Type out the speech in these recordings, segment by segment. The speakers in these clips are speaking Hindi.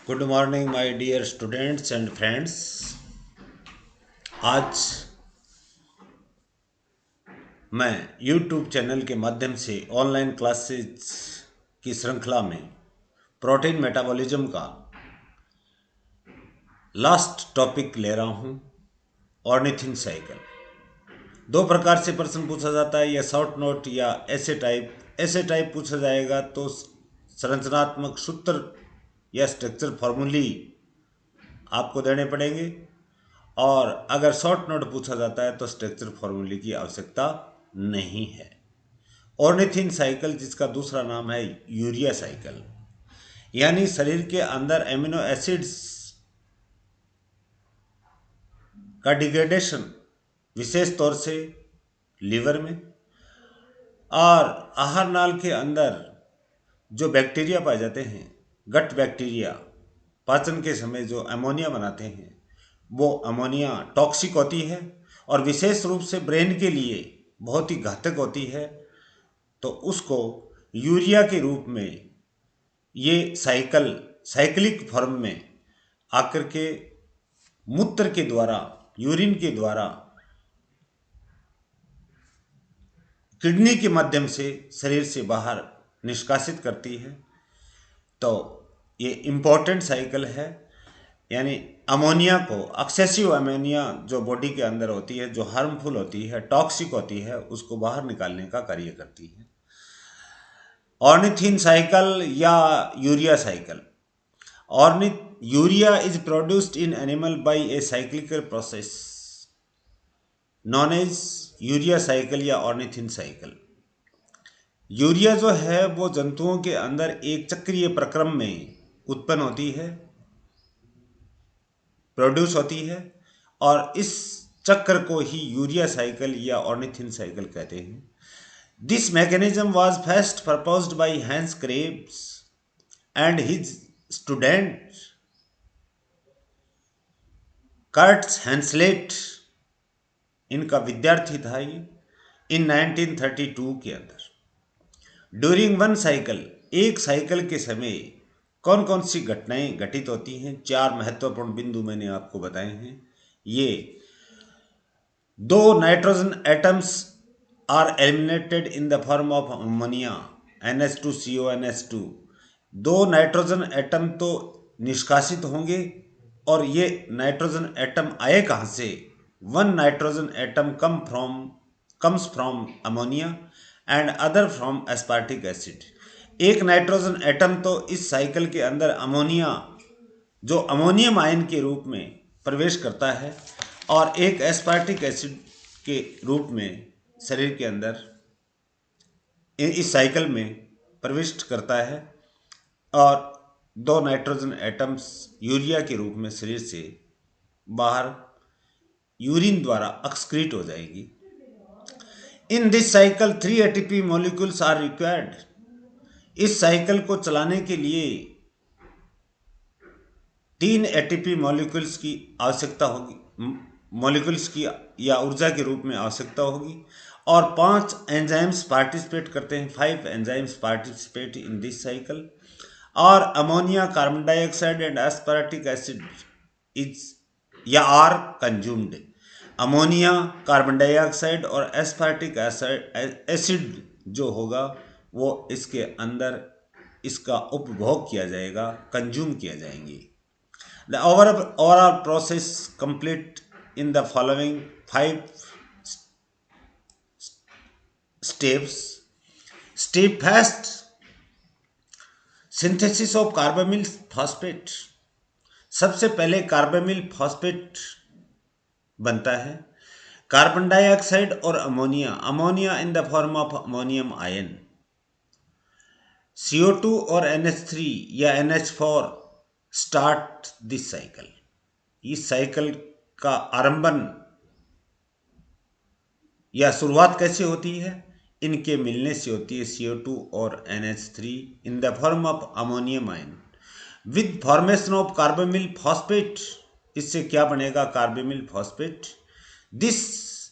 Good morning my dear students and friends. आज मैं यूट्यूब चैनल के माध्यम से ऑनलाइन क्लासेस की श्रृंखला में प्रोटीन मेटाबॉलिज्म का लास्ट टॉपिक ले रहा हूं, ऑर्निथिन साइकिल। दो प्रकार से प्रश्न पूछा जाता है, या शॉर्ट नोट या ऐसे टाइप। ऐसे टाइप पूछा जाएगा तो संरचनात्मक सूत्र या स्ट्रक्चर फॉर्मूली आपको देने पड़ेंगे, और अगर शॉर्ट नोट पूछा जाता है तो स्ट्रक्चर फॉर्मूले की आवश्यकता नहीं है। ऑर्निथिन साइकिल, जिसका दूसरा नाम है यूरिया साइकिल, यानी शरीर के अंदर एमिनो एसिड्स का डिग्रेडेशन, विशेष तौर से लीवर में और आहार नाल के अंदर जो बैक्टीरिया पाए जाते हैं, गट बैक्टीरिया, पाचन के समय जो अमोनिया बनाते हैं, वो अमोनिया टॉक्सिक होती है और विशेष रूप से ब्रेन के लिए बहुत ही घातक होती है। तो उसको यूरिया के रूप में ये साइक्लिक फॉर्म में आकर के मूत्र के द्वारा, यूरिन के द्वारा, किडनी के माध्यम से शरीर से बाहर निष्कासित करती है। तो ये इम्पोर्टेंट साइकिल है, यानी अमोनिया को, एक्सेसिव अमोनिया जो बॉडी के अंदर होती है, जो हार्मफुल होती है, टॉक्सिक होती है, उसको बाहर निकालने का कार्य करती है। ऑर्निथिन साइकिल या urea cycle. Urea is produced in animal by a cyclical process known as urea cycle या ऑर्निथिन साइकिल। यूरिया जो है वो जंतुओं के अंदर एक चक्रीय प्रक्रम में उत्पन्न होती है, प्रोड्यूस होती है, और इस चक्र को ही यूरिया साइकिल या ऑर्निथिन साइकिल कहते हैं। This mechanism was first proposed by Hans Krebs and his student Kurt Henseleit, इनका विद्यार्थी था ये, इन 1932 के अंदर। ड्यूरिंग वन साइकिल, एक साइकिल के समय कौन कौन सी घटनाएं घटित होती हैं, चार महत्वपूर्ण बिंदु मैंने आपको बताए हैं। ये दो nitrogen atoms are eliminated in the form of ammonia NH2CONH2। दो नाइट्रोजन एटम तो निष्कासित होंगे, और ये नाइट्रोजन एटम आए कहाँ से? One nitrogen atom comes from ammonia and other from aspartic acid. एक नाइट्रोजन एटम तो इस साइकिल के अंदर अमोनिया, जो अमोनियम आयन के रूप में प्रवेश करता है, और एक एस्पार्टिक एसिड के रूप में शरीर के अंदर इस साइकिल में प्रविष्ट करता है, और दो नाइट्रोजन एटम्स यूरिया के रूप में शरीर से बाहर यूरिन द्वारा एक्सक्रीट हो जाएगी। In this cycle 3 ATP molecules are required. इस साइकिल को चलाने के लिए 3 ATP मॉलिक्यूल्स की आवश्यकता होगी, मॉलिक्यूल्स की या ऊर्जा के रूप में आवश्यकता होगी, और 5 एंजाइम्स पार्टिसिपेट करते हैं, 5 enzymes participate in this cycle. और ammonia, carbon dioxide and aspartic acid is या are consumed. Ammonia, carbon dioxide और एस्पार्टिक एसिड जो होगा वो इसके अंदर इसका उपभोग किया जाएगा, कंज्यूम किया जाएंगे। The overall process complete in the following 5 steps. Step first, synthesis of carbamyl phosphate। सबसे पहले कार्बामिल फॉस्फेट बनता है। कार्बन डाइऑक्साइड और ammonia, ammonia in the form of ammonium ion. CO2 और NH3 या NH4 स्टार्ट दिस साइकिल। इस साइकिल का आरंभन या शुरुआत कैसे होती है? इनके मिलने से होती है, CO2 और NH3 in the form of ammonium ion with formation of carbamyl phosphate. इससे क्या बनेगा? Carbamyl phosphate. This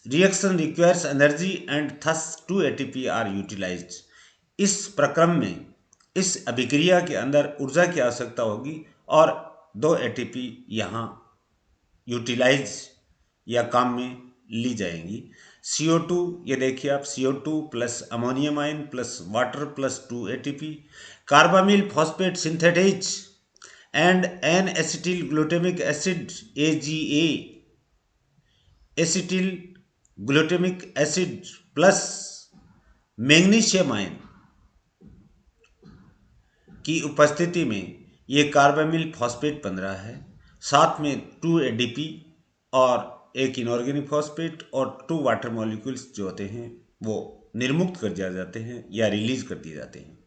reaction requires energy and thus 2 ATP are utilised. इस प्रक्रम में, इस अभिक्रिया के अंदर ऊर्जा की आवश्यकता होगी, और 2 एटीपी यहाँ यूटिलाइज या काम में ली जाएंगी। CO2, ये देखिए आप, CO2 plus ammonium ion plus water plus 2 ATP, carbamyl phosphate synthetase and N acetyl glutamic acid AGA, acetyl glutamic acid plus magnesium ion की उपस्थिति में ये कार्बामिल फॉस्फेट बन रहा है। साथ में 2 ADP और एक इनऑर्गेनिक फॉस्फेट और 2 वाटर मॉलिक्यूल्स जो होते हैं वो निर्मुक्त कर दिए जाते हैं या रिलीज कर दिए जाते हैं।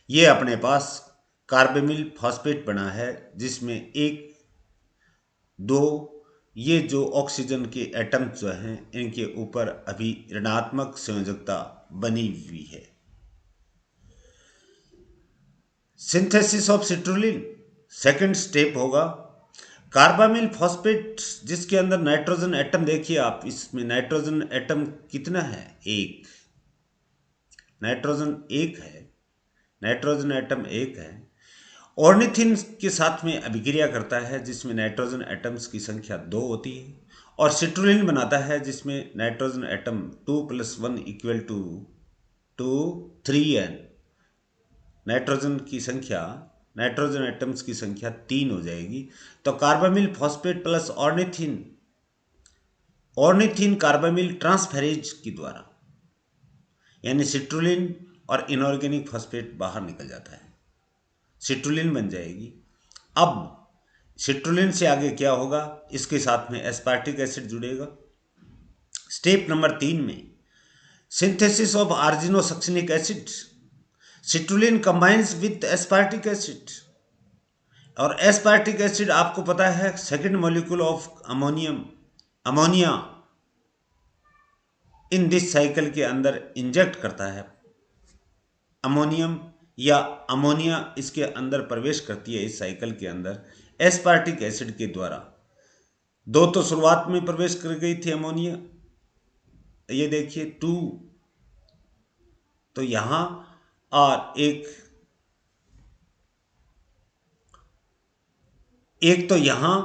ये अपने पास कार्बामिल फॉस्फेट बना है जिसमें 1, 2 ये जो ऑक्सीजन के एटम्स जो हैं इनके ऊपर अभी ऋणात्मक संयोजकता बनी हुई है। Synthesis of citrulline second step होगा। कार्बामिल फॉस्फेट जिसके अंदर नाइट्रोजन एटम, देखिए आप, इसमें नाइट्रोजन एटम कितना है? 1 नाइट्रोजन 1 है, नाइट्रोजन एटम 1 है। ऑर्निथिन के साथ में अभिक्रिया करता है जिसमें नाइट्रोजन एटम्स की संख्या 2 होती है और सिट्रुलिन बनाता है जिसमें नाइट्रोजन एटम 2 + 1 = 2 3n, नाइट्रोजन की संख्या, नाइट्रोजन एटम्स की संख्या 3 हो जाएगी। तो carbamyl phosphate plus ornithine, ornithine carbamyl transferase के द्वारा, यानी सिट्रुलिन और इनऑर्गेनिक फॉस्फेट बाहर निकल जाता है, सिट्रुलिन बन जाएगी। अब सिट्रुलिन से आगे क्या होगा? इसके साथ में एस्पार्टिक एसिड जुड़ेगा। स्टेप नंबर 3 में synthesis of argininosuccinic acid, citrulline combines with aspartic acid, और एस्पार्टिक एसिड आपको पता है second molecule of ammonia in this cycle के अंदर इंजेक्ट करता है अमोनियम, या अमोनिया इसके अंदर प्रवेश करती है इस साइकिल के अंदर एस्पार्टिक एसिड के द्वारा। 2 तो शुरुआत में प्रवेश कर गई थी अमोनिया, ये देखिए 2 तो यहां, और एक तो यहां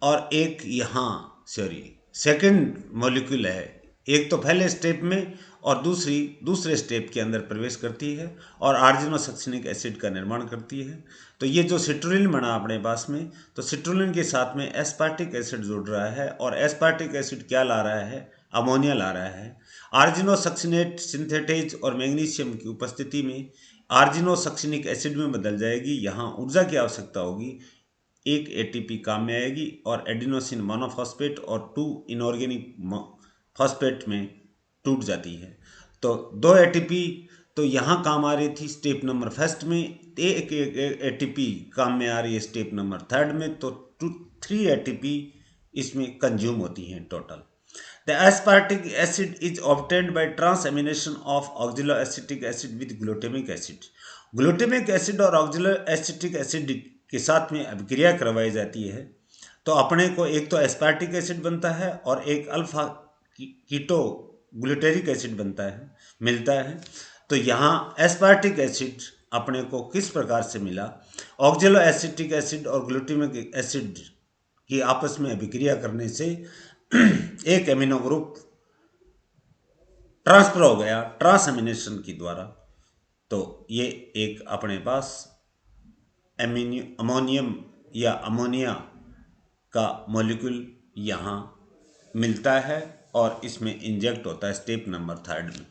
और एक यहां, सॉरी सेकंड मॉलिक्यूल है, एक तो पहले स्टेप में और दूसरे स्टेप के अंदर प्रवेश करती है और आर्जिनोसक्सिनिक एसिड का निर्माण करती है। तो ये जो सिट्रुलिन बना अपने पास में, तो सिट्रुलिन के साथ में एस्पार्टिक एसिड जुड़ रहा है और एस्पार्टिक एसिड क्या ला रहा है? अमोनिया ला रहा है। आर्जिनोसक्सिनेट सिंथेटेज और मैग्नीशियम की उपस्थिति में आर्जिनोसक्सिनिक एसिड में बदल जाएगी। यहाँ ऊर्जा की आवश्यकता होगी, 1 ATP काम में आएगी और एडिनोसिन मोनोफॉस्फेट और 2 इनऑर्गेनिक फॉस्फेट में टूट जाती है। तो 2 ATP तो यहाँ काम आ रही थी स्टेप नंबर फर्स्ट में, एक ATP काम में आ रही है स्टेप नंबर थर्ड में, तो 3 ATP इसमें कंज्यूम होती हैं total. The aspartic acid is obtained by transamination of oxaloacetic acid with glutamic acid. Glutamic acid और ऑक्जेलोएसिटिक एसिड के साथ में अभिक्रिया करवाई जाती है तो अपने को एक तो एस्पार्टिक एसिड बनता है और एक अल्फा कीटो ग्लूटेरिक एसिड बनता है, मिलता है। तो यहाँ एस्पार्टिक एसिड अपने को किस प्रकार से मिला? ऑक्जेलोएसिटिक एसिड और ग्लूटामिक एसिड की आपस में अभिक्रिया करने से एक एमिनो ग्रुप ट्रांसफर हो गया ट्रांसएमिनेशन के द्वारा। तो ये एक अपने पास अमोनियम या अमोनिया का मॉलिक्यूल यहाँ मिलता है और इसमें इंजेक्ट होता है स्टेप नंबर थर्ड में।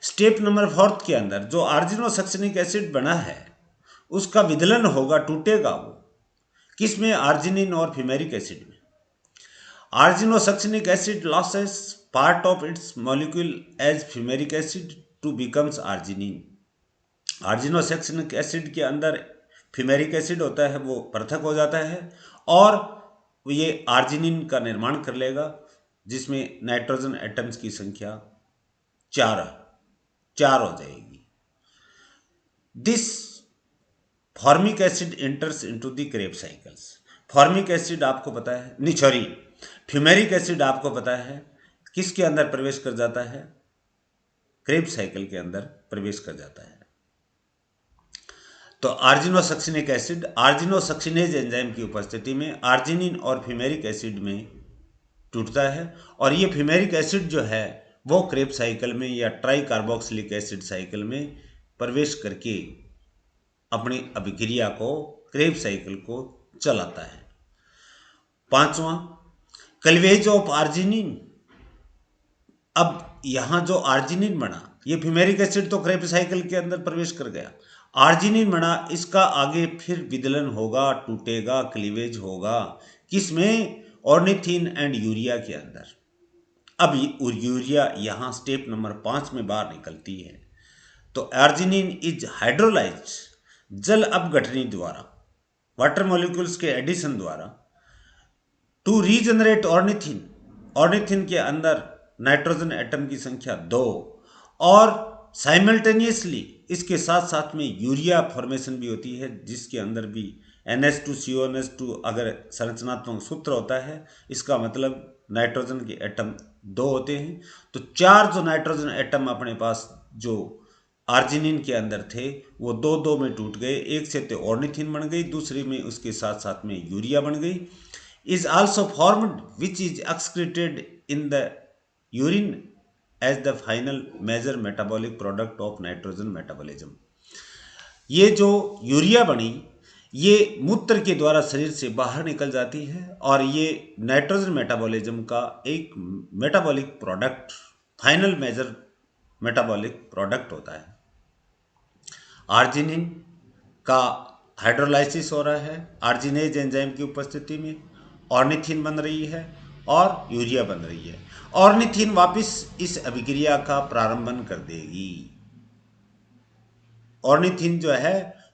स्टेप नंबर फोर्थ के अंदर जो आर्जिनोसक्सिनिक एसिड बना है उसका विदलन होगा, टूटेगा वो किसमें? आर्जिनिन और फ्यूमेरिक एसिड में। Argininosuccinic acid loses part of its molecule as fumaric acid to becomes arginine. Argininosuccinic acid के अंदर फ्यूमेरिक एसिड होता है, वो पृथक हो जाता है और ये आर्जिनिन का निर्माण कर लेगा जिसमें नाइट्रोजन एटम्स की संख्या 4 हो जाएगी। This formic acid enters into the Krebs cycles. Formic acid आपको पता है, नहीं सॉरी, फ्यूमेरिक एसिड आपको पता है किसके अंदर प्रवेश कर जाता है? क्रेब साइकिल के अंदर प्रवेश कर जाता है। तो आर्जिनोसक्सिनिक एसिड आर्जिनोसक्सिनेज एंजाइम की उपस्थिति में आर्जिनिन और फ्यूमेरिक एसिड में टूटता है, और ये फ्यूमेरिक एसिड जो है वो क्रेब्स साइकिल में या ट्राई कार्बोक्सिलिक एसिड साइकिल में प्रवेश करके अपनी अभिक्रिया को, क्रेब्स साइकिल को चलाता है। पांचवा, क्लीवेज ऑफ आर्जिनिन। अब यहां जो आर्जिनिन बना, ये फ्यूमेरिक एसिड तो क्रेब्स साइकिल के अंदर प्रवेश कर गया, आर्जिनिन बना, इसका आगे फिर विदलन होगा, टूटेगा, क्लीवेज होगा, किसमें? ऑर्निथिन एंड यूरिया के अंदर। अब यूरिया यहां स्टेप नंबर 5 में बाहर निकलती है। तो आर्जिनिन इज हाइड्रोलाइज, जल अपघटनी द्वारा, वाटर मॉलिक्यूल्स के एडिशन द्वारा, टू रीजनरेट ऑर्निथिन। ऑर्निथिन के अंदर नाइट्रोजन एटम की संख्या 2, और साइमल्टेनियसली इसके साथ साथ में यूरिया फॉर्मेशन भी होती है, जिसके अंदर भी NH2CONH2 अगर संरचनात्मक सूत्र होता है, इसका मतलब नाइट्रोजन के एटम 2 होते हैं। तो 4 जो नाइट्रोजन एटम अपने पास जो आर्जिनिन के अंदर थे वो 2-2 में टूट गए, एक से तो ऑर्निथिन बन गई, दूसरी में उसके साथ साथ में यूरिया बन गई। Is also formed which is excreted in the urine as the final major metabolic product of nitrogen metabolism. ये जो यूरिया बनी, ये मूत्र के द्वारा शरीर से बाहर निकल जाती है, और ये नाइट्रोजन मेटाबॉलिज्म का एक metabolic product, final major metabolic product होता है। आर्जिनिन का हाइड्रोलाइसिस हो रहा है, आर्जिनेज एंजाइम की उपस्थिति में ऑर्निथिन बन रही है और यूरिया बन रही है। ऑर्निथिन वापस इस अभिक्रिया का प्रारंभन कर देगी। ऑर्निथिन जो है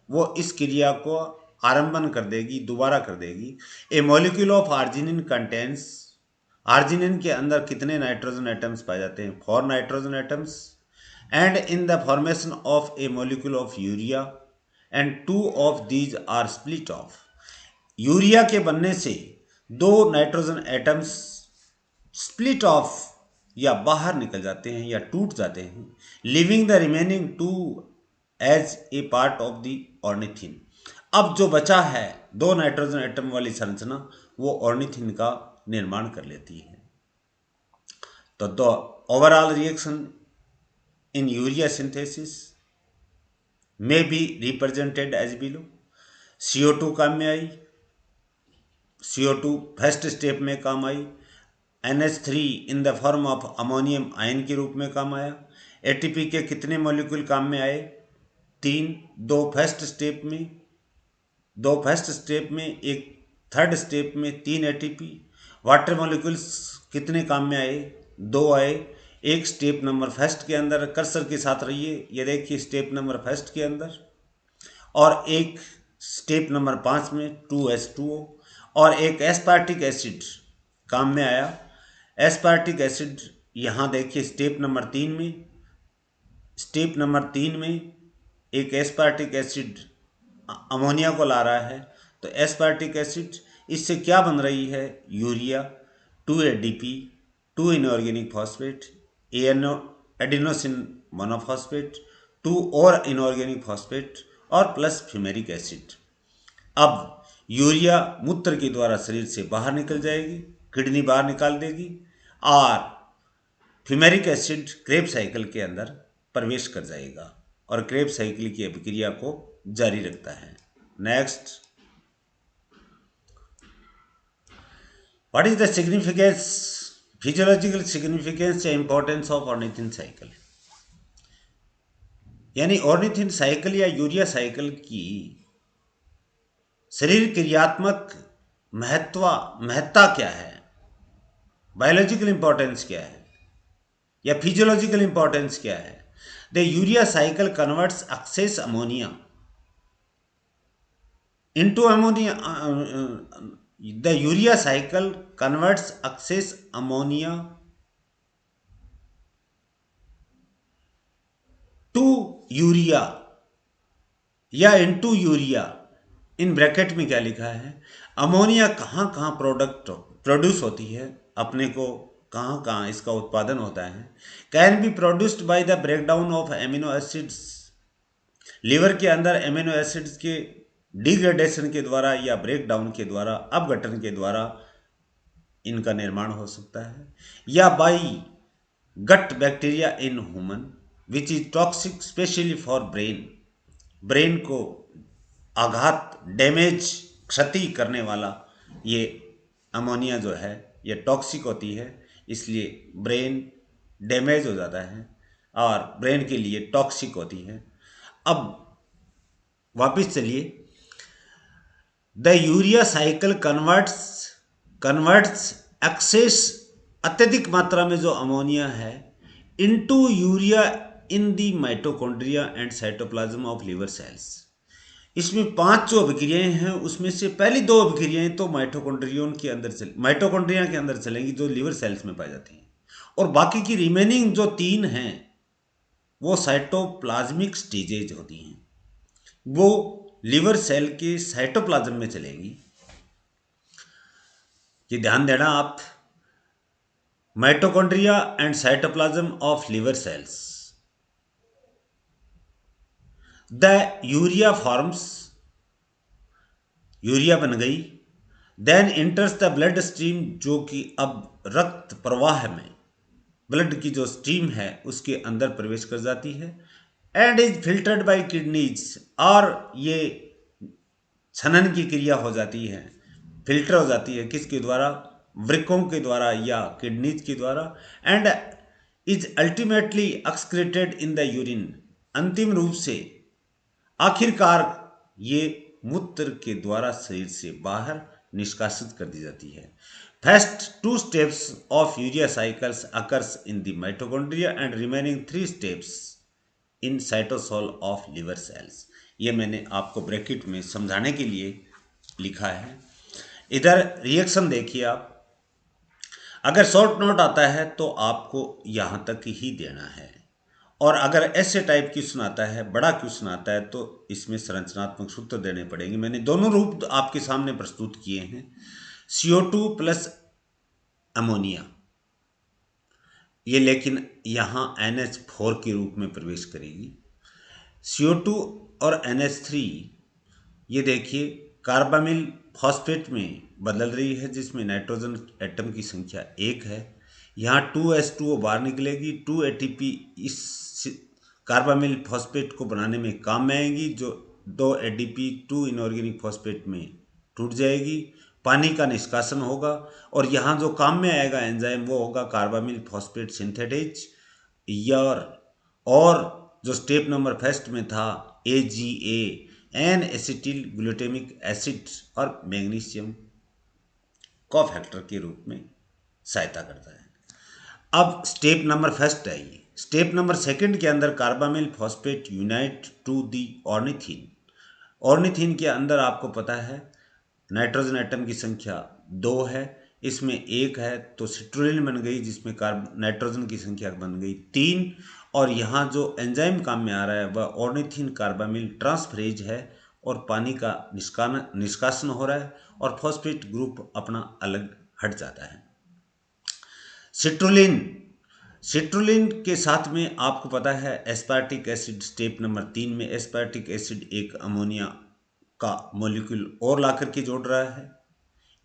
वो इस क्रिया को आरंभन कर देगी, दोबारा कर देगी। A molecule of arginine contains, arginine के अंदर कितने नाइट्रोजन एटम्स पाए जाते हैं? 4 nitrogen atoms, and in the formation of a molecule of urea, and 2 of these are split off. Urea के बनने से 2 नाइट्रोजन एटम्स स्प्लिट ऑफ या बाहर निकल जाते हैं या टूट जाते हैं, leaving the remaining 2 as a part of the ornithine. अब जो बचा है 2 नाइट्रोजन एटम वाली संरचना, वो ऑर्निथिन का निर्माण कर लेती है। तो the overall reaction in urea synthesis में be represented as below. CO2 काम में आई, CO2 फर्स्ट स्टेप में काम आई, NH3 in the form of ammonium ion के रूप में काम आया। ATP के कितने मॉलिक्यूल काम में आए? 3, 2 फर्स्ट स्टेप में, 2 फर्स्ट स्टेप में, एक थर्ड स्टेप में 3 ATP। वाटर मॉलिक्यूल्स कितने काम में आए? 2 आए, एक स्टेप नंबर फर्स्ट के अंदर, कर्सर के साथ रहिए, ये देखिए स्टेप नंबर फर्स्ट के अंदर, और एक स्टेप नंबर 5 में 2H2O, और एक एस्पार्टिक एसिड काम में आया। एस्पार्टिक एसिड यहाँ देखिए स्टेप नंबर 3 में, स्टेप नंबर 3 में एक एस्पार्टिक एसिड अमोनिया को ला रहा है। तो एस्पार्टिक एसिड, इससे क्या बन रही है? Urea, 2 ADP, 2 inorganic phosphate, adenosine monophosphate, 2 और इनऑर्गेनिक फॉस्फेट, और प्लस फ्यूमेरिक एसिड। अब यूरिया मूत्र के द्वारा शरीर से बाहर निकल जाएगी, किडनी बाहर निकाल देगी, और फ्यूमेरिक एसिड क्रेब्स साइकिल के अंदर प्रवेश कर जाएगा और क्रेब्स साइकिल की अभिक्रिया को जारी रखता है। Next, what is the significance, physiological significance या इंपॉर्टेंस ऑफ ऑर्निथिन साइकिल? यानी ऑर्निथिन साइकिल या यूरिया साइकिल की शरीर क्रियात्मक महत्ता क्या है, बायोलॉजिकल इंपॉर्टेंस क्या है, या फिजियोलॉजिकल इंपॉर्टेंस क्या है? The urea cycle converts excess ammonia into ammonia. The urea cycle converts excess ammonia to urea या into यूरिया। इन ब्रैकेट में क्या लिखा है? अमोनिया कहाँ कहाँ प्रोड्यूस होती है, अपने को कहाँ कहाँ इसका उत्पादन होता है? Can be produced by the breakdown of amino acids liver के अंदर एमिनो एसिड्स के डिग्रेडेशन के द्वारा या ब्रेक डाउन के द्वारा, अपघटन के द्वारा इनका निर्माण हो सकता है, या by gut bacteria in human which is toxic specially for brain. Brain को आघात, डैमेज, क्षति करने वाला ये अमोनिया जो है ये टॉक्सिक होती है, इसलिए ब्रेन डैमेज हो जाता है और ब्रेन के लिए टॉक्सिक होती है। अब वापस चलिए, the urea cycle converts excess, अत्यधिक मात्रा में जो अमोनिया है, into urea in the mitochondria and cytoplasm of liver cells. इसमें 5 जो अभिक्रियाएं हैं उसमें से पहली 2 अभिक्रियाएं तो माइटोकॉन्ड्रिया के अंदर चलेंगी जो लिवर सेल्स में पाई जाती हैं, और बाकी की रिमेनिंग जो 3 हैं वो साइटोप्लाज्मिक स्टेजेज होती हैं, वो लिवर सेल के साइटोप्लाज्म में चलेंगी। ये ध्यान देना आप, mitochondria and cytoplasm of liver cells, the urea forms, urea बन गई, then enters the blood stream, जो कि अब रक्त प्रवाह में ब्लड की जो स्ट्रीम है उसके अंदर प्रवेश कर जाती है, and is filtered by kidneys, और ये छनन की क्रिया हो जाती है, फिल्टर हो जाती है, किसके द्वारा? वृक्कों के द्वारा या किडनीज के द्वारा, and is ultimately excreted in the urine, अंतिम रूप से आखिरकार ये मूत्र के द्वारा शरीर से बाहर निष्कासित कर दी जाती है। First 2 steps of urea cycles occurs in the mitochondria and remaining 3 steps in cytosol of liver sales. ये मैंने आपको ब्रैकेट में समझाने के लिए लिखा है। इधर रिएक्शन देखिए आप, अगर शॉर्ट नोट आता है तो आपको यहाँ तक ही देना है, और अगर ऐसे टाइप क्वेश्चन आता है, बड़ा क्वेश्चन आता है, तो इसमें संरचनात्मक सूत्र देने पड़ेंगे। मैंने दोनों रूप आपके सामने प्रस्तुत किए हैं। CO2 प्लस अमोनिया, ये लेकिन यहाँ NH4 के रूप में प्रवेश करेगी। CO2 और NH3 ये देखिए कार्बामिल फॉस्फेट में बदल रही है, जिसमें नाइट्रोजन एटम की संख्या 1 है। यहाँ 2H2O बाहर निकलेगी, 2 ATP इस कार्बामिल फॉस्फेट को बनाने में काम में आएगी, जो 2 ADP 2 इनऑर्गेनिक फॉस्फेट में टूट जाएगी, पानी का निष्कासन होगा, और यहाँ जो काम में आएगा एंजाइम वो होगा कार्बामिल फॉस्फेट सिंथेटेज, और जो स्टेप नंबर फर्स्ट में था AGA, N acetyl glutamic acid, और मैग्नीशियम कोफैक्टर के रूप में सहायता करता है। अब स्टेप नंबर फर्स्ट आइए, स्टेप नंबर सेकंड के अंदर carbamyl phosphate unite to the ornithine. Ornithine के अंदर आपको पता है नाइट्रोजन एटम की संख्या 2 है, इसमें 1 है तो सिट्रोलिन बन गई, जिसमें नाइट्रोजन की संख्या बन गई 3, और यहाँ जो एंजाइम काम में आ रहा है वह ऑर्निथीन कार्बामिल ट्रांसफरेज है, और पानी का निष्कासन हो रहा है, और फॉस्फेट ग्रुप अपना अलग हट जाता है। सिट्रोलिन के साथ में आपको पता है एस्पार्टिक एसिड, स्टेप नंबर 3 में एस्पार्टिक एसिड एक अमोनिया का मॉलिक्यूल और ला करके जोड़ रहा है।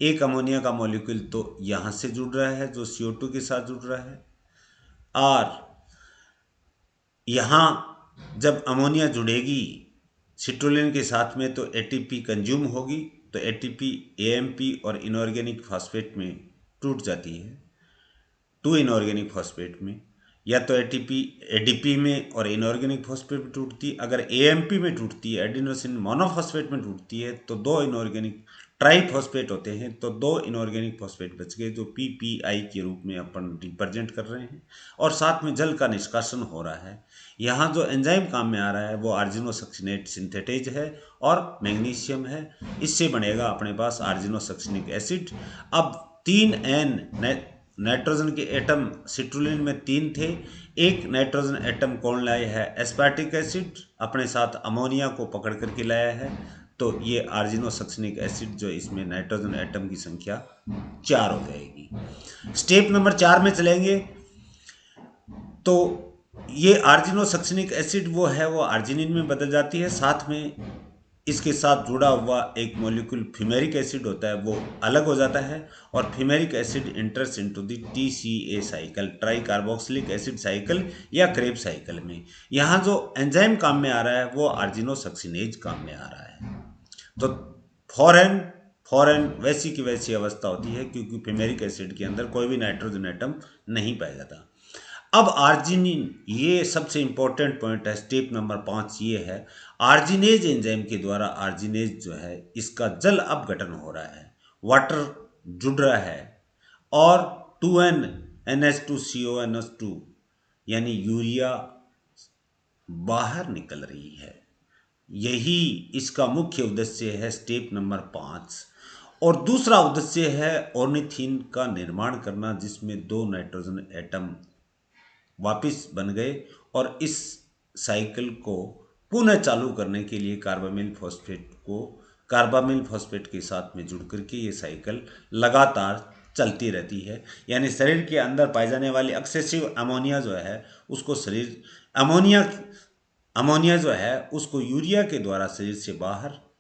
एक अमोनिया का मॉलिक्यूल तो यहाँ से जुड़ रहा है जो CO2 के साथ जुड़ रहा है, और यहाँ जब अमोनिया जुड़ेगी सिट्रोलिन के साथ में तो ATP कंज्यूम होगी, तो ATP AMP और इनऑर्गेनिक फॉस्फेट में टूट जाती है, 2 इनऑर्गेनिक फॉस्फेट में, या तो ATP ADP में और इनऑर्गेनिक फॉस्फेट में टूटती, अगर AMP में टूटती है एडिनोसिन मोनोफॉस्फेट में टूटती है तो 2 इनऑर्गेनिक ट्राइफॉस्फेट होते हैं, तो 2 इनऑर्गेनिक फॉस्फेट बच गए जो PPI के रूप में अपन रिप्रेजेंट कर रहे हैं, और साथ में जल का निष्कासन हो रहा है। यहाँ जो एंजाइम काम में आ रहा है वो आर्जिनोसक्सिनेट सिंथेटेज है और मैग्नीशियम है, इससे बनेगा अपने पास आर्जिनोसक्सिनिक एसिड। अब 3N नाइट्रोजन के एटम सिट्रोलिन में 3 थे, एक नाइट्रोजन एटम कौन लाया है? एस्पार्टिक एसिड अपने साथ अमोनिया को पकड़ करके लाया है, तो ये आर्जिनोसक्सिनिक एसिड जो इसमें नाइट्रोजन एटम की संख्या 4 हो जाएगी। स्टेप नंबर 4 में चलेंगे तो ये आर्जिनोसक्सिनिक एसिड वो है, वो आर्जिनिन में बदल जाती है। साथ में इसके साथ जुड़ा हुआ एक मॉलिक्यूल फ्यूमेरिक एसिड होता है, वो अलग हो जाता है, और fumaric acid इंटर्स into the TCA cycle, try carboxylic acid cycle या क्रेब साइकिल में। यहाँ जो एंजाइम काम में आ रहा है वो आर्जिनोसक्सिनेज काम में आ रहा है। तो फॉरेन फॉरेन वैसी की वैसी अवस्था होती है, क्योंकि फ्यूमेरिक एसिड के अंदर कोई भी नाइट्रोजन एटम नहीं पाया जाता। अब आर्जिनिन, ये सबसे इंपॉर्टेंट पॉइंट है, स्टेप नंबर 5 ये है। आर्जिनेज एंजाइम के द्वारा आर्जिनेज जो है इसका जल अपघटन हो रहा है, वाटर जुड़ रहा है, और 2N NH2CONH2 यानी यूरिया बाहर निकल रही है। यही इसका मुख्य उद्देश्य है, स्टेप नंबर 5। और दूसरा उद्देश्य है ऑर्निथीन का निर्माण करना, जिसमें 2 नाइट्रोजन एटम वापस बन गए, और इस साइकिल को पुनः चालू करने के लिए कार्बामिल फॉस्फेट के साथ में जुड़ करके ये साइकिल लगातार चलती रहती है। यानी शरीर के अंदर पाई जाने वाली एक्सेसिव अमोनिया जो है उसको शरीर अमोनिया अमोनिया जो है उसको यूरिया के द्वारा शरीर से बाहर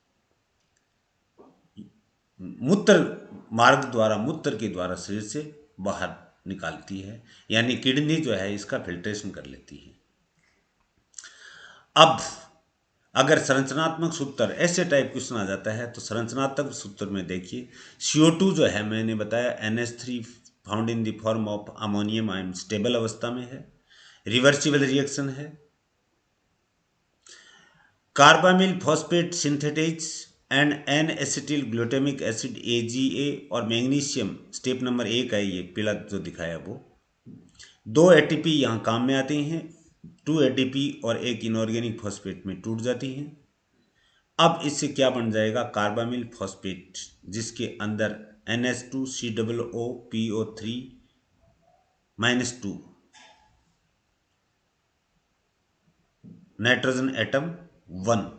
मूत्र मार्ग द्वारा, मूत्र के द्वारा शरीर से बाहर निकालती है। यानी किडनी जो है इसका फिल्ट्रेशन कर लेती है। अब अगर संरचनात्मक सूत्र ऐसे टाइप क्वेश्चन आ जाता है, तो संरचनात्मक सूत्र में देखिए, CO2 जो है मैंने बताया NH3 found in the form of ammonium ion stable अवस्था में है, रिवर्सिबल रिएक्शन है। Carbamyl phosphate synthetase and N acetyl glutamic acid AGA और मैग्नीशियम, स्टेप नंबर 1 है, ये पीला जो दिखाया वो 2 ATP यहाँ काम में आते हैं, 2 ATP और एक इनऑर्गेनिक फॉस्फेट में टूट जाती हैं। अब इससे क्या बन जाएगा, कार्बामिल फॉस्फेट, जिसके अंदर NH2COOPO3-2 nitrogen atom 1।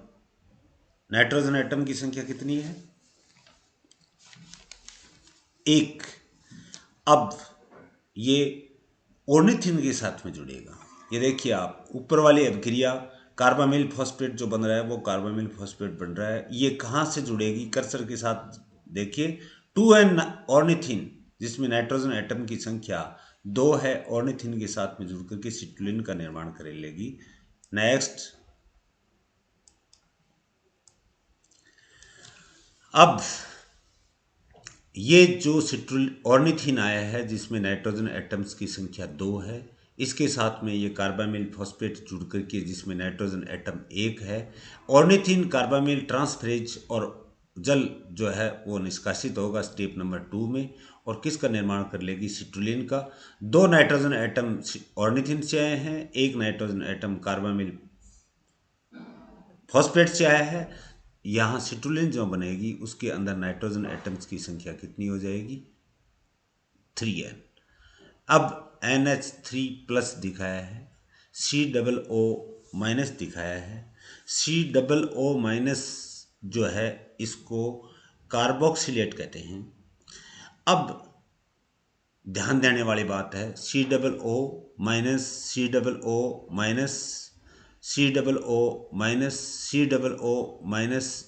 Nitrogen atom की संख्या कितनी है, 1। अब ये ओर्निथिन के साथ में जुड़ेगा। ये देखिए आप, ऊपर वाली अभिक्रिया कार्बामिल फॉस्फेट जो बन रहा है वो कार्बामिल फॉस्फेट बन रहा है। ये कहाँ से जुड़ेगी, कर्सर के साथ देखिए, 2N ऑर्निथिन, जिसमें नाइट्रोजन एटम की संख्या 2 है, ऑर्निथिन के साथ में जुड़ करके सिट्रुलिन का निर्माण कर लेगी। नेक्स्ट, अब ये जो सिट्रुल ऑर्निथिन आया है जिसमें नाइट्रोजन एटम्स की संख्या 2 है, इसके साथ में ये कार्बामिल फॉस्फेट जुड़ करके जिसमें नाइट्रोजन एटम 1 है। ऑर्निथिन कार्बामिल ट्रांसफरेज और जल जो है वो निष्कासित होगा स्टेप नंबर 2 में, और किसका निर्माण कर लेगी, सिट्रुलिन का। 2 नाइट्रोजन एटम ऑर्निथिन से आए हैं, 1 नाइट्रोजन एटम कार्बामिल फॉस्फेट से आया है। यहाँ सिट्रुलिन जो बनेगी उसके अंदर नाइट्रोजन एटम्स की संख्या कितनी हो जाएगी, 3N। अब NH3+ दिखाया है, COO- दिखाया है। COO- जो है इसको कार्बोक्सिलेट कहते हैं। अब ध्यान देने वाली बात है, COO-,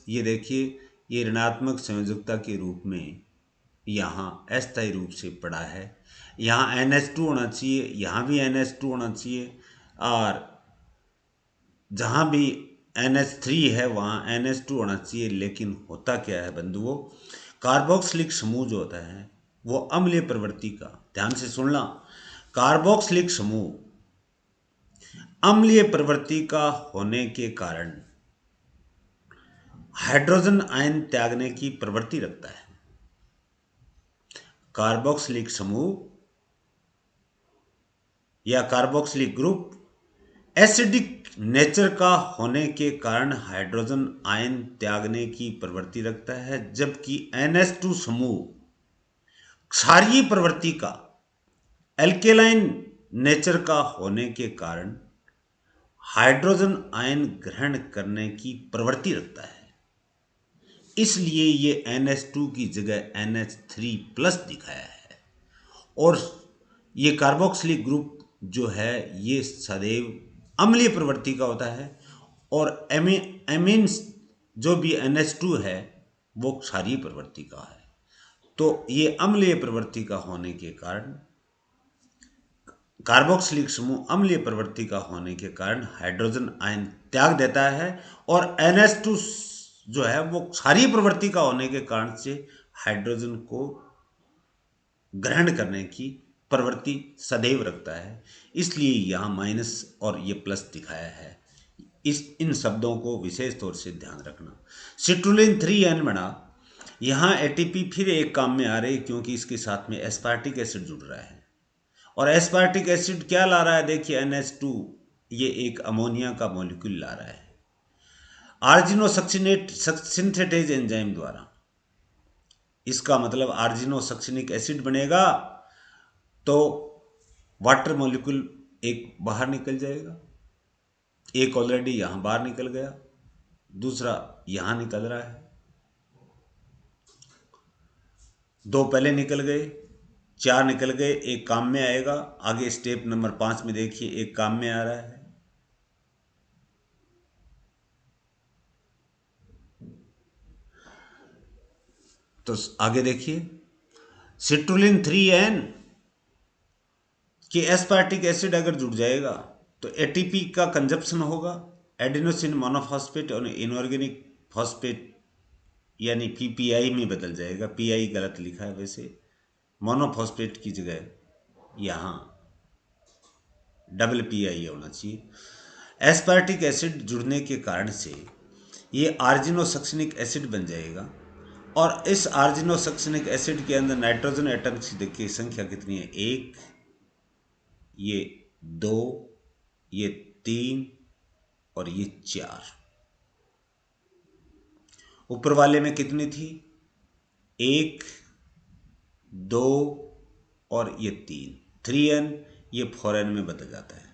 ये देखिए, ये ऋणात्मक संयोजकता के रूप में यहाँ अस्थायी रूप से पड़ा है। यहाँ NH2 होना चाहिए, यहाँ भी NH2 होना चाहिए, और जहाँ भी NH3 है वहाँ NH2 होना चाहिए। लेकिन होता क्या है बंधुओं, कार्बोक्सिलिक समूह जो होता है वो अम्लीय प्रवृत्ति का, ध्यान से सुनना, कार्बोक्सिलिक समूह अम्लीय प्रवृत्ति का होने के कारण हाइड्रोजन आयन त्यागने की प्रवृत्ति रखता है। कार्बोक्सिलिक समूह या कार्बोक्सिलिक ग्रुप एसिडिक नेचर का होने के कारण हाइड्रोजन आयन त्यागने की प्रवृत्ति रखता है, जबकि NH2 समूह क्षारीय प्रवृत्ति का, एल्केलाइन नेचर का होने के कारण हाइड्रोजन आयन ग्रहण करने की प्रवृत्ति रखता है। इसलिए ये NH2 की जगह NH3+ दिखाया है। और ये कार्बोक्सिलिक ग्रुप जो है ये सदैव अम्लीय प्रवृत्ति का होता है, और एमीन्स जो भी NH2 है वो क्षारीय प्रवृत्ति का है। तो ये अम्लीय प्रवृत्ति का होने के कारण, कार्बोक्सिलिक समूह अम्लीय प्रवृत्ति का होने के कारण हाइड्रोजन आयन त्याग देता है, और NH2 जो है वो क्षारीय प्रवृत्ति का होने के कारण से हाइड्रोजन को ग्रहण करने की प्रवृत्ति सदैव रखता है। इसलिए यहाँ माइनस और ये प्लस दिखाया है। इन शब्दों को विशेष तौर से ध्यान रखना। सिट्रुलिन 3N बना, यहाँ एटीपी फिर एक काम में आ रही, क्योंकि इसके साथ में एस्पार्टिक एसिड जुड़ रहा है। और एस्पार्टिक एसिड क्या ला रहा है, देखिए NH2, ये एक अमोनिया का मॉलिक्यूल ला रहा है आर्जिनोसक्सिनेट सिंथेटेज एंजाइम द्वारा। इसका मतलब आर्जिनोसक्सिनिक एसिड बनेगा तो वाटर मॉलिक्यूल एक बाहर निकल जाएगा, एक ऑलरेडी यहां बाहर निकल गया, दूसरा यहां निकल रहा है, दो पहले निकल गए, 4 निकल गए, एक काम में आएगा। आगे स्टेप नंबर 5 में देखिए एक काम में आ रहा है। तो आगे देखिए, सिट्रुलिन 3N कि एस्पार्टिक एसिड अगर जुड़ जाएगा तो एटीपी का कंजप्शन होगा, एडिनोसिन मोनोफॉस्फेट और इनऑर्गेनिक फॉस्फेट यानी पीपीआई में बदल जाएगा। पीआई गलत लिखा है, वैसे मोनोफॉस्फेट की जगह यहाँ डबल पीआई होना चाहिए। एस्पार्टिक एसिड जुड़ने के कारण से ये आर्जिनोसक्सिनिक एसिड बन जाएगा, और इस आर्जिनोसक्सिनिक एसिड के अंदर नाइट्रोजन एटम्स की देखिए संख्या कितनी है, 1, ये 2, ये 3 और ये 4। ऊपर वाले में कितनी थी, 1, 2 और ये 3, 3N, ये 4N में बदल जाता है।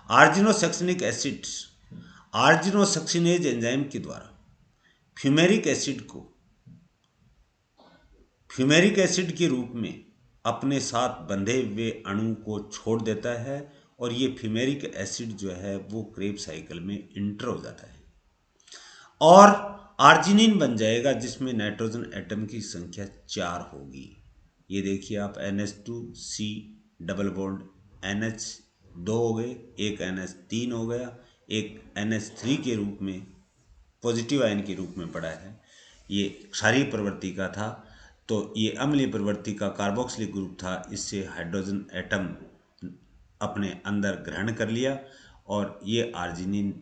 आर्जिनोसक्सिनिक एसिड आर्जिनोसक्सिनेज एंजाइम के द्वारा फ्यूमेरिक एसिड के रूप में अपने साथ बंधे हुए अणु को छोड़ देता है, और ये फ्यूमेरिक एसिड जो है वो क्रेब्स साइकिल में इंटर हो जाता है और आर्जिनिन बन जाएगा, जिसमें नाइट्रोजन एटम की संख्या 4 होगी। ये देखिए आप, NH2C डबल बॉन्ड NH2 हो गए, एक NH3 हो गया, एक NH3 के रूप में पॉजिटिव आयन के रूप में पड़ा है। ये क्षारीय प्रवृत्ति का था, तो ये अम्लीय प्रवृत्ति का कार्बोक्सिलिक ग्रुप था। इससे हाइड्रोजन एटम अपने अंदर ग्रहण कर लिया और ये आर्जिनिन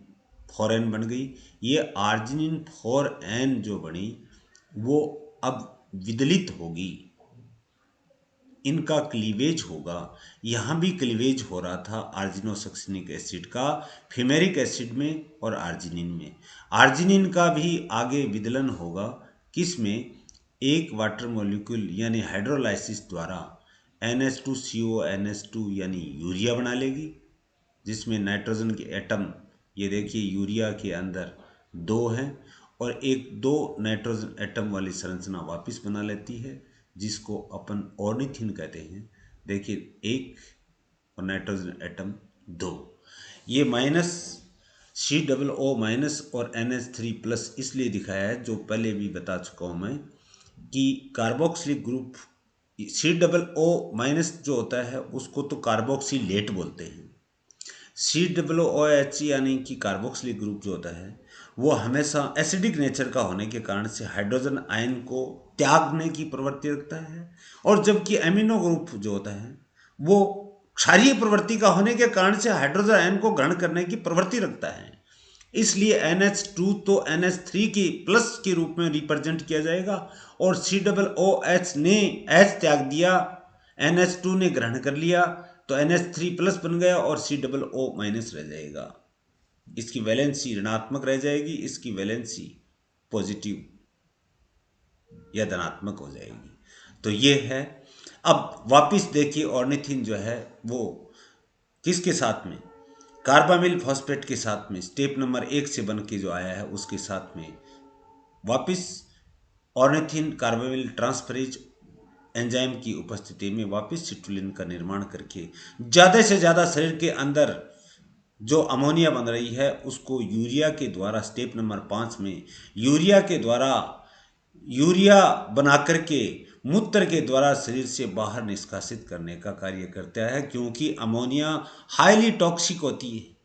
4N बन गई। ये आर्जिनिन 4N जो बनी वो अब विदलित होगी, इनका क्लीवेज होगा। यहाँ भी क्लीवेज हो रहा था आर्जिनोसक्सिनिक एसिड का फ्यूमेरिक एसिड में और आर्जिनिन में। आर्जिनिन का भी आगे विदलन होगा, किसमें, एक वाटर मॉलिक्यूल यानी हाइड्रोलाइसिस द्वारा NH2CO NH2 यानी यूरिया बना लेगी, जिसमें नाइट्रोजन के एटम, ये देखिए यूरिया के अंदर 2 हैं, और एक 2 नाइट्रोजन एटम वाली संरचना वापस बना लेती है, जिसको अपन ऑर्निथिन कहते हैं। देखिए 1 और नाइट्रोजन एटम 2। ये माइनस COO माइनस और NH3 प्लस इसलिए दिखाया है, जो पहले भी बता चुका हूँ मैं, कि कार्बोक्सिलिक ग्रुप COO माइनस जो होता है उसको तो कार्बोक्सिलेट बोलते हैं। COOH यानी कि कार्बोक्सिलिक ग्रुप जो होता है वो हमेशा एसिडिक नेचर का होने के कारण से हाइड्रोजन आयन को त्यागने की प्रवृत्ति रखता है, और जबकि एमिनो ग्रुप जो होता है वो क्षारीय प्रवृत्ति का होने के कारण से हाइड्रोजन आयन को ग्रहण करने की प्रवृत्ति रखता है। इसलिए NH2 तो NH3 की प्लस के रूप में रिप्रेजेंट किया जाएगा, और COOH ने H त्याग दिया, NH2 ने ग्रहण कर लिया, तो NH3 प्लस बन गया और COO माइनस रह जाएगा। इसकी वैलेंसी ऋणात्मक रह जाएगी, इसकी वैलेंसी पॉजिटिव या धनात्मक हो जाएगी। तो ये है। अब वापिस देखिए, ऑर्निथिन जो है वो किसके साथ में, कार्बामिल फॉस्फेट के साथ में स्टेप नंबर 1 से बन के जो आया है उसके साथ में वापिस ऑर्निथिन कार्बामिल ट्रांसफरेज एंजाइम की उपस्थिति में वापस सिट्रुलिन का निर्माण करके ज़्यादा से ज़्यादा शरीर के अंदर जो अमोनिया बन रही है उसको यूरिया के द्वारा स्टेप नंबर 5 में यूरिया के द्वारा यूरिया बना करके मूत्र के द्वारा शरीर से बाहर निष्कासित करने का कार्य करता है, क्योंकि अमोनिया हाईली टॉक्सिक होती है।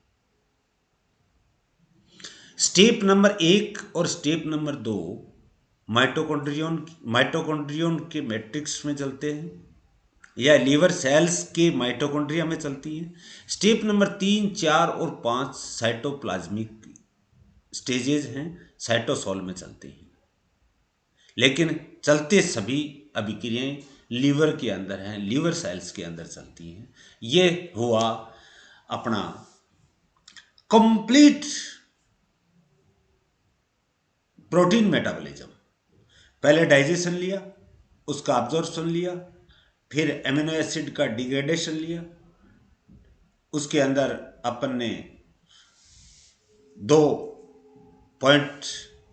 स्टेप नंबर 1 और स्टेप नंबर 2 माइटोकॉन्ड्रियन के मैट्रिक्स में चलते हैं या लीवर सेल्स के माइटोकॉन्ड्रिया में चलती हैं। स्टेप नंबर 3, 4 और 5 साइटोप्लाज्मिक स्टेजेज हैं, साइटोसोल में चलते हैं। लेकिन चलते सभी अभिक्रियाएं लीवर के अंदर हैं, लीवर सेल्स के अंदर चलती हैं। ये हुआ अपना कंप्लीट प्रोटीन मेटाबॉलिज्म। पहले डाइजेशन लिया, उसका अब्जॉर्प्शन लिया, फिर एमिनो एसिड का डिग्रेडेशन लिया। उसके अंदर अपन ने 2 पॉइंट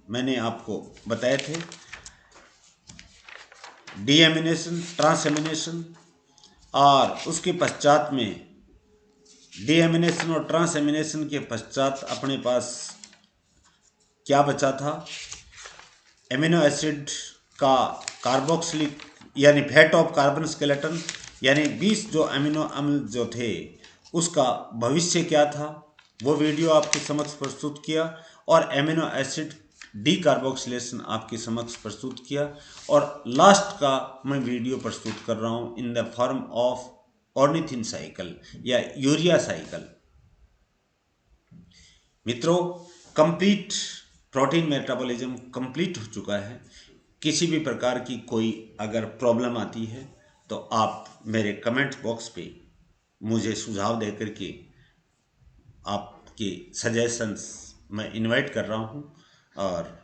मैंने आपको बताए थे, डीएमिनेशन, ट्रांसएमिनेशन, और उसके पश्चात में डीएमिनेशन और ट्रांसएमिनेशन के पश्चात अपने पास क्या बचा था, एमिनो एसिड का कार्बोक्सिलिक यानी फैट ऑफ कार्बन स्केलेटन, यानी 20 जो अमीनो अम्ल जो थे उसका भविष्य क्या था, वो वीडियो आपके समक्ष प्रस्तुत किया। और एमिनो एसिड डीकार्बोक्सिलेशन आपके समक्ष प्रस्तुत किया। और लास्ट का मैं वीडियो प्रस्तुत कर रहा हूँ इन the form of ornithine cycle या यूरिया साइकिल। मित्रों, कंप्लीट प्रोटीन मेटाबॉलिज्म कंप्लीट हो चुका है। किसी भी प्रकार की कोई अगर प्रॉब्लम आती है तो आप मेरे कमेंट बॉक्स पे मुझे सुझाव दे करके आपके सजेशंस मैं इनवाइट कर रहा हूँ, और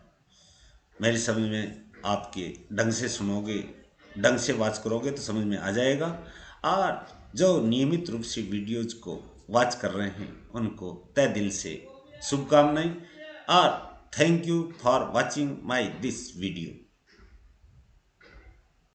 मेरी समझ में आपके ढंग से सुनोगे, ढंग से वॉच करोगे तो समझ में आ जाएगा। और जो नियमित रूप से वीडियोज को वॉच कर रहे हैं उनको तहे दिल से शुभकामनाएं, और thank you for watching my this video.